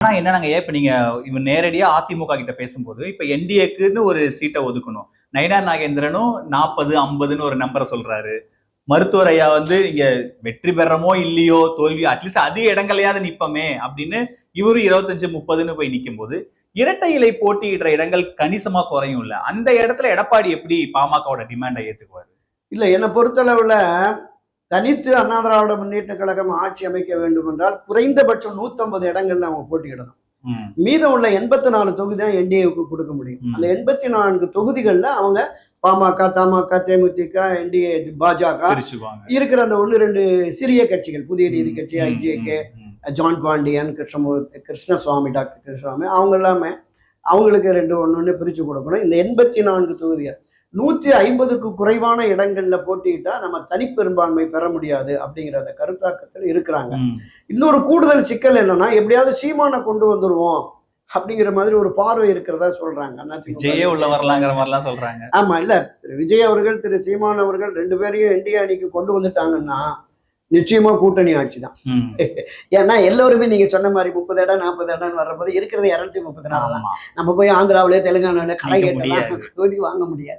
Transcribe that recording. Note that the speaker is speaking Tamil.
ஆனா என்னன்னாங்க, இப்ப நீங்க இவன் நேரடியா அதிமுக கிட்ட பேசும்போது, இப்ப என்டிஏக்குன்னு ஒரு சீட்ட ஒதுக்கணும். நயினார் நாகேந்திரனும் 40, 50ன்னு ஒரு நம்பர சொல்றாரு. மருத்துவர் ஐயா வந்து இங்க வெற்றி பெறமோ இல்லையோ தோல்வியோ அட்லீஸ்ட் அதிக இடங்களையாவது நிப்பமே அப்படின்னு இவரு 25, 30ன்னு போய் நிக்கும் போது இரட்டை இலை போட்டியிடுற இடங்கள் கணிசமா குறையும் இல்ல. அந்த இடத்துல எடப்பாடி எப்படி பாமகவோட டிமாண்டை ஏத்துக்குவாரு? இல்ல, என்னை பொறுத்தளவுல தனித்து அண்ணா திராவிட முன்னேற்ற கழகம் ஆட்சி அமைக்க வேண்டும் என்றால் குறைந்தபட்சம் 150 இடங்கள்ல அவங்க போட்டியிடணும். மீதம் உள்ள 84 தொகுதி தான் என்டிஏவுக்கு கொடுக்க முடியும். அந்த 84 தொகுதிகள்ல அவங்க பாமக, தமாக, தேமுதிக, என்டிஏ, பாஜக இருக்கிற அந்த 1-2 சிறிய கட்சிகள், புதிய நீதி கட்சி, ஐஜேகே, ஜான் பாண்டியன், கிருஷ்ணசுவாமி, டாக்டர் கிருஷ்ணசுவாமி, அவங்க எல்லாமே அவங்களுக்கு 2-1 பிரிச்சு கொடுக்கணும். இந்த 84 தொகுதிகள் 150க்கு குறைவான இடங்கள்ல போட்டியிட்டா நம்ம தனிப்பெரும்பான்மை பெற முடியாது அப்படிங்கிற அந்த கருத்தாக்கத்தில் இருக்கிறாங்க. இன்னொரு கூடுதல் சிக்கல் என்னன்னா, எப்படியாவது சீமானை கொண்டு வந்துருவோம் அப்படிங்கிற மாதிரி ஒரு பார்வை இருக்கிறதா சொல்றாங்க. விஜயே உள்ள வரலாங்கிற மாதிரிலாம் சொல்றாங்க. ஆமா, இல்ல, விஜய் அவர்கள் திரு சீமான் அவர்கள் 2 பேரையும் என்டிஏ அணிக்கு கொண்டு வந்துட்டாங்கன்னா நிச்சயமா கூட்டணி ஆட்சி தான். ஏன்னா எல்லோருமே நீங்க சொன்ன மாதிரி 30 இடம் 40 இடம் வர்றபோது இருக்கிறது 234 தான். நம்ம போய் ஆந்திராவிலே தெலுங்கானாவில கடை கேட்டலாம் வாங்க முடியாது.